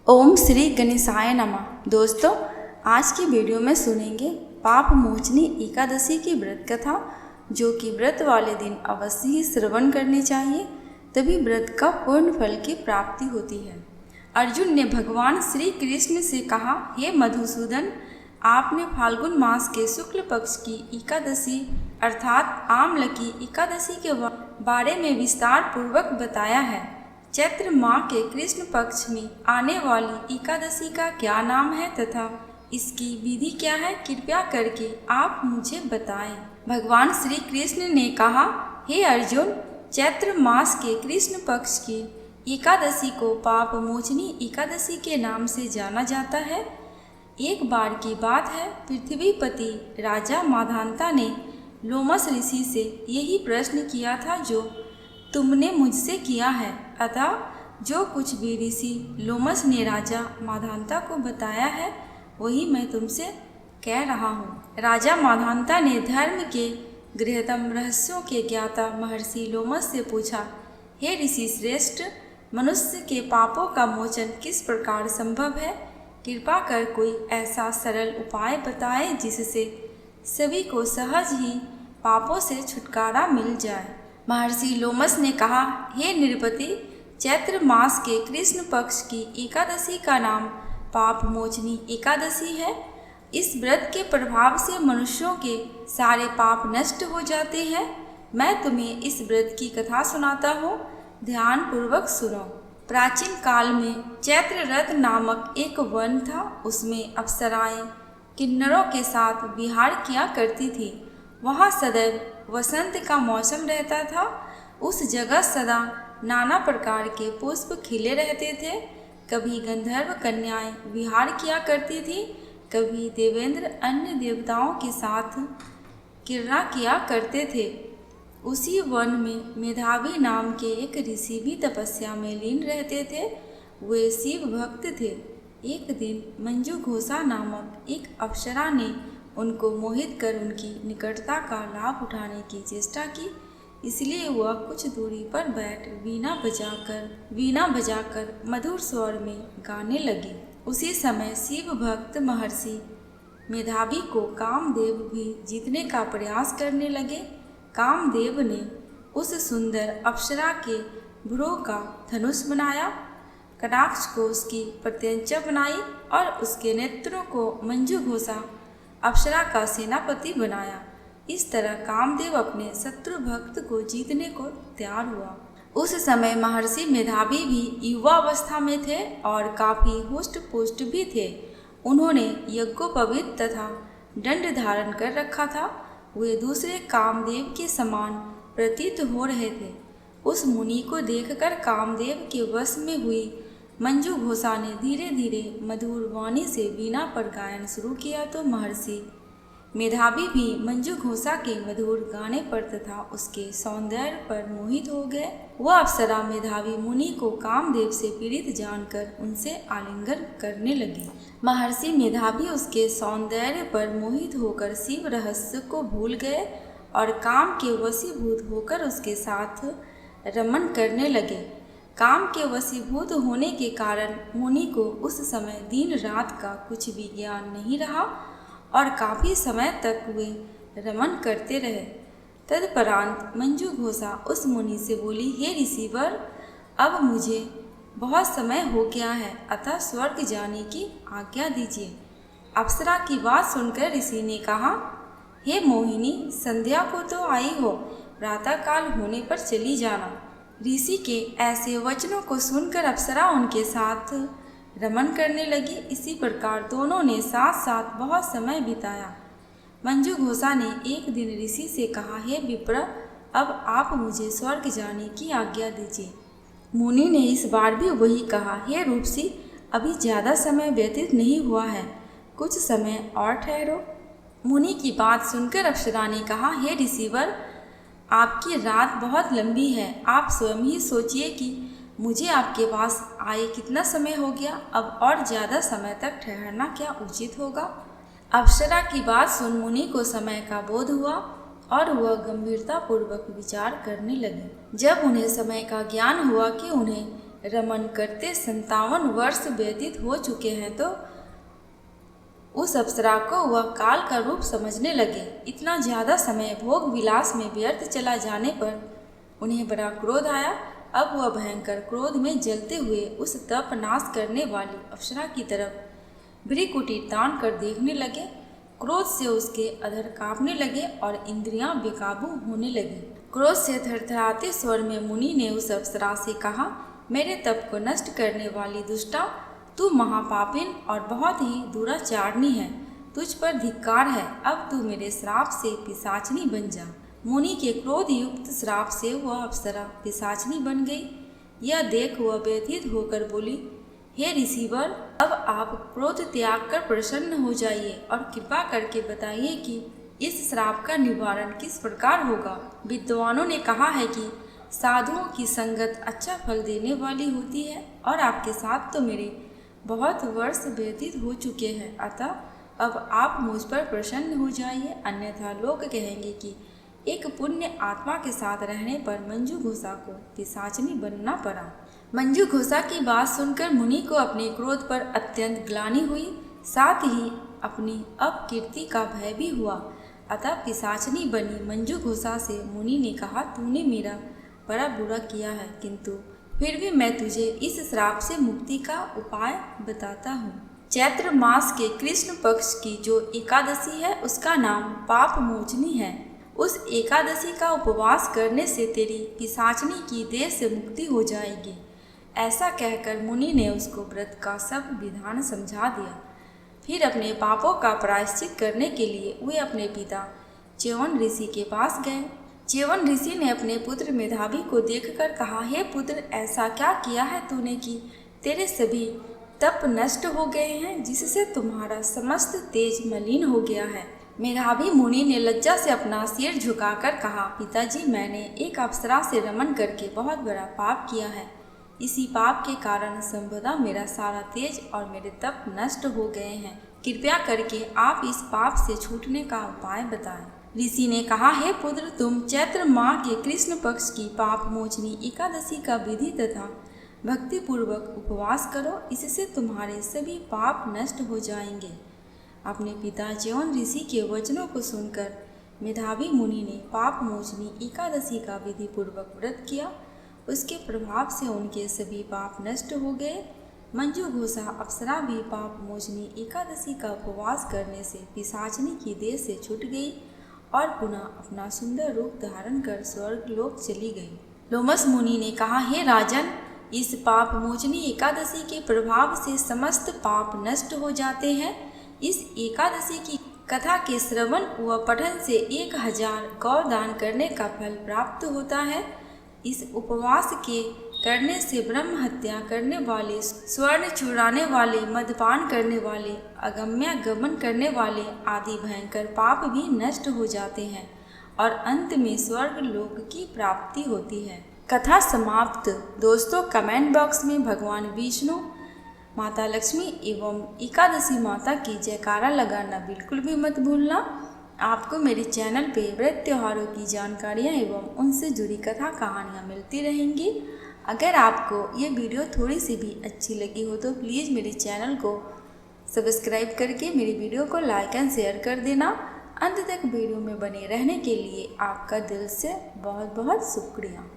ओम श्री गणेशाय नमः। दोस्तों, आज की वीडियो में सुनेंगे पाप मोचनी एकादशी की व्रत कथा, जो कि व्रत वाले दिन अवश्य ही श्रवण करनी चाहिए, तभी व्रत का पूर्ण फल की प्राप्ति होती है। अर्जुन ने भगवान श्री कृष्ण से कहा, हे मधुसूदन, आपने फाल्गुन मास के शुक्ल पक्ष की एकादशी अर्थात आम्ल की एकादशी के बारे में विस्तार पूर्वक बताया है। चैत्र माह के कृष्ण पक्ष में आने वाली एकादशी का क्या नाम है तथा इसकी विधि क्या है, कृपया करके आप मुझे बताएं। भगवान श्री कृष्ण ने कहा, हे अर्जुन, चैत्र मास के कृष्ण पक्ष की एकादशी को पाप मोचनी एकादशी के नाम से जाना जाता है। एक बार की बात है, पृथ्वीपति राजा माधांता ने लोमस ऋषि से यही प्रश्न किया था जो तुमने मुझसे किया है। अतः जो कुछ भी ऋषि लोमस ने राजा माधांता को बताया है, वही मैं तुमसे कह रहा हूँ। राजा माधांता ने धर्म के गृहतम रहस्यों के ज्ञाता महर्षि लोमस से पूछा, हे ऋषि श्रेष्ठ, मनुष्य के पापों का मोचन किस प्रकार संभव है? कृपा कर कोई ऐसा सरल उपाय बताए जिससे सभी को सहज ही पापों से छुटकारा मिल जाए। महर्षि लोमस ने कहा, हे नृपति, चैत्र मास के कृष्ण पक्ष की एकादशी का नाम पाप मोचनी एकादशी है। इस व्रत के प्रभाव से मनुष्यों के सारे पाप नष्ट हो जाते हैं। मैं तुम्हें इस व्रत की कथा सुनाता हूँ, ध्यान पूर्वक सुनो। प्राचीन काल में चैत्ररथ नामक एक वन था। उसमें अप्सराएं किन्नरों के साथ विहार किया करती थी। वहाँ सदैव वसंत का मौसम रहता था। उस जगह सदा नाना प्रकार के पुष्प खिले रहते थे। कभी गंधर्व कन्याएं विहार किया करती थी, कभी देवेंद्र अन्य देवताओं के साथ क्रीड़ा किया करते थे। उसी वन में मेधावी नाम के एक ऋषि भी तपस्या में लीन रहते थे। वे शिव भक्त थे। एक दिन मंजू घोषा नामक एक अप्सरा ने उनको मोहित कर उनकी निकटता का लाभ उठाने की चेष्टा की। इसलिए वह कुछ दूरी पर बैठ वीणा बजाकर मधुर स्वर में गाने लगी। उसी समय शिव भक्त महर्षि मेधावी को कामदेव भी जीतने का प्रयास करने लगे। कामदेव ने उस सुंदर अप्सरा के भ्रूण का धनुष बनाया, कटाक्ष को उसकी प्रत्यंचा बनाई और उसके नेत्रों को मंजू घोषा अप्सरा का सेनापति बनाया। इस तरह कामदेव अपने शत्रु भक्त को जीतने को तैयार हुआ। उस समय महर्षि मेधावी भी युवावस्था में थे और काफी हुष्ट पुष्ट भी थे। उन्होंने यज्ञोपवीत तथा दंड धारण कर रखा था। वे दूसरे कामदेव के समान प्रतीत हो रहे थे। उस मुनि को देखकर कामदेव के वश में हुई मंजू घोषा ने धीरे धीरे मधुर वाणी से वीणा पर गायन शुरू किया तो महर्षि मेधावी भी मंजू घोषा के मधुर गाने पर तथा उसके सौंदर्य पर मोहित हो गए। वह अप्सरा मेधावी मुनि को कामदेव से पीड़ित जानकर उनसे आलिंगन करने लगी। महर्षि मेधावी उसके सौंदर्य पर मोहित होकर शिव रहस्य को भूल गए और काम के वशीभूत होकर उसके साथ रमन करने लगे। काम के वशीभूत होने के कारण मुनि को उस समय दिन रात का कुछ भी ज्ञान नहीं रहा और काफ़ी समय तक वे रमन करते रहे। तदपरांत मंजू घोषा उस मुनि से बोली, हे ऋषिवर, अब मुझे बहुत समय हो गया है, अतः स्वर्ग जाने की आज्ञा दीजिए। अप्सरा की बात सुनकर ऋषि ने कहा, हे मोहिनी, संध्या को तो आई हो, प्रातःकाल होने पर चली जाना। ऋषि के ऐसे वचनों को सुनकर अप्सरा उनके साथ रमन करने लगी। इसी प्रकार दोनों ने साथ साथ बहुत समय बिताया। मंजू घोषा ने एक दिन ऋषि से कहा, हे विप्र, अब आप मुझे स्वर्ग जाने की आज्ञा दीजिए। मुनि ने इस बार भी वही कहा, हे रूपसी, अभी ज़्यादा समय व्यतीत नहीं हुआ है, कुछ समय और ठहरो। मुनि की बात सुनकर अप्सरा ने कहा, हे ऋषिवर, आपकी रात बहुत लंबी है। आप स्वयं ही सोचिए कि मुझे आपके पास आए कितना समय हो गया। अब और ज़्यादा समय तक ठहरना क्या उचित होगा? अप्सरा की बात सुन मुनि को समय का बोध हुआ और वह गंभीरता पूर्वक विचार करने लगे। जब उन्हें समय का ज्ञान हुआ कि उन्हें रमन करते 57 वर्ष व्यतीत हो चुके हैं तो उस अप्सरा को वह काल का रूप समझने लगे। इतना ज़्यादा समय भोग विलास में व्यर्थ चला जाने पर उन्हें बड़ा क्रोध आया। अब वह भयंकर क्रोध में जलते हुए उस तप नाश करने वाली अप्सरा की तरफ भ्रिकुटी तान कर देखने लगे। क्रोध से उसके अधर कांपने लगे और इंद्रियां बेकाबू होने लगी। क्रोध से थरथराते स्वर में मुनि ने उस अप्सरा से कहा, मेरे तप को नष्ट करने वाली दुष्टा, तू महापापिन और बहुत ही दुराचारणी है। तुझ पर धिक्कार है। अब तू मेरे श्राप से पिशाचनी बन जा। मुनि के क्रोध युक्त श्राप से वह अप्सरा पिशाचनी बन गई। यह देख वह व्यथित होकर बोली, हे ऋषिवर, अब आप क्रोध त्याग कर प्रसन्न हो जाइए और कृपा करके बताइए कि इस श्राप का निवारण किस प्रकार होगा। विद्वानों ने कहा है कि साधुओं की संगत अच्छा फल देने वाली होती है और आपके साथ तो मेरे बहुत वर्ष व्यतीत हो चुके हैं, अतः अब आप मुझ पर प्रसन्न हो जाइए, अन्यथा लोग कहेंगे कि एक पुण्य आत्मा के साथ रहने पर मंजू घोषा को पिशाचनी बनना पड़ा। मंजू घोषा की बात सुनकर मुनि को अपने क्रोध पर अत्यंत ग्लानि हुई, साथ ही अपनी अपकीर्ति का भय भी हुआ। अतः पिशाचनी बनी मंजू घोषा से मुनि ने कहा, तूने मेरा बड़ा बुरा किया है, किंतु फिर भी मैं तुझे इस श्राप से मुक्ति का उपाय बताता हूँ। चैत्र मास के कृष्ण पक्ष की जो एकादशी है उसका नाम पाप मोचनी है। उस एकादशी का उपवास करने से तेरी पिशाचनी की देह से मुक्ति हो जाएगी। ऐसा कहकर मुनि ने उसको व्रत का सब विधान समझा दिया। फिर अपने पापों का प्रायश्चित करने के लिए वे अपने पिता च्यवन ऋषि के पास गए। च्यवन ऋषि ने अपने पुत्र मेधावी को देखकर कहा, हे पुत्र, ऐसा क्या किया है तूने कि तेरे सभी तप नष्ट हो गए हैं, जिससे तुम्हारा समस्त तेज मलिन हो गया है। मेधावी मुनि ने लज्जा से अपना सिर झुकाकर कहा, पिताजी, मैंने एक अप्सरा से रमन करके बहुत बड़ा पाप किया है। इसी पाप के कारण संभवतः मेरा सारा तेज और मेरे तप नष्ट हो गए हैं। कृपया करके आप इस पाप से छूटने का उपाय बताएं। ऋषि ने कहा, हे पुत्र, तुम चैत्र माह के कृष्ण पक्ष की पाप मोचनी एकादशी का विधि तथा भक्ति पूर्वक उपवास करो, इससे तुम्हारे सभी पाप नष्ट हो जाएंगे। अपने पिता च्यवन ऋषि के वचनों को सुनकर मेधावी मुनि ने पाप मोचनी एकादशी का विधि पूर्वक व्रत किया। उसके प्रभाव से उनके सभी पाप नष्ट हो गए। मंजू घोषा अप्सरा भी पाप मोचनी एकादशी का उपवास करने से पिशाचनी की देह से छूट गई और पुनः अपना सुंदर रूप धारण कर स्वर्ग लोक चली गई। लोमस मुनि ने कहा, हे राजन, इस पाप मोचनी एकादशी के प्रभाव से समस्त पाप नष्ट हो जाते हैं। इस एकादशी की कथा के श्रवण व पठन से 1000 गौ दान करने का फल प्राप्त होता है। इस उपवास के करने से ब्रह्म हत्या करने वाले, स्वर्ण चुराने वाले, मदपान करने वाले, अगम्यागमन करने वाले आदि भयंकर पाप भी नष्ट हो जाते हैं और अंत में स्वर्ग लोक की प्राप्ति होती है। कथा समाप्त। दोस्तों, कमेंट बॉक्स में भगवान विष्णु, माता लक्ष्मी एवं एकादशी माता की जयकारा लगाना बिल्कुल भी मत भूलना। आपको मेरे चैनल पे व्रत त्योहारों की जानकारियाँ एवं उनसे जुड़ी कथा कहानियाँ मिलती रहेंगी। अगर आपको ये वीडियो थोड़ी सी भी अच्छी लगी हो तो प्लीज़ मेरे चैनल को सब्सक्राइब करके मेरी वीडियो को लाइक एंड शेयर कर देना। अंत तक वीडियो में बने रहने के लिए आपका दिल से बहुत बहुत शुक्रिया।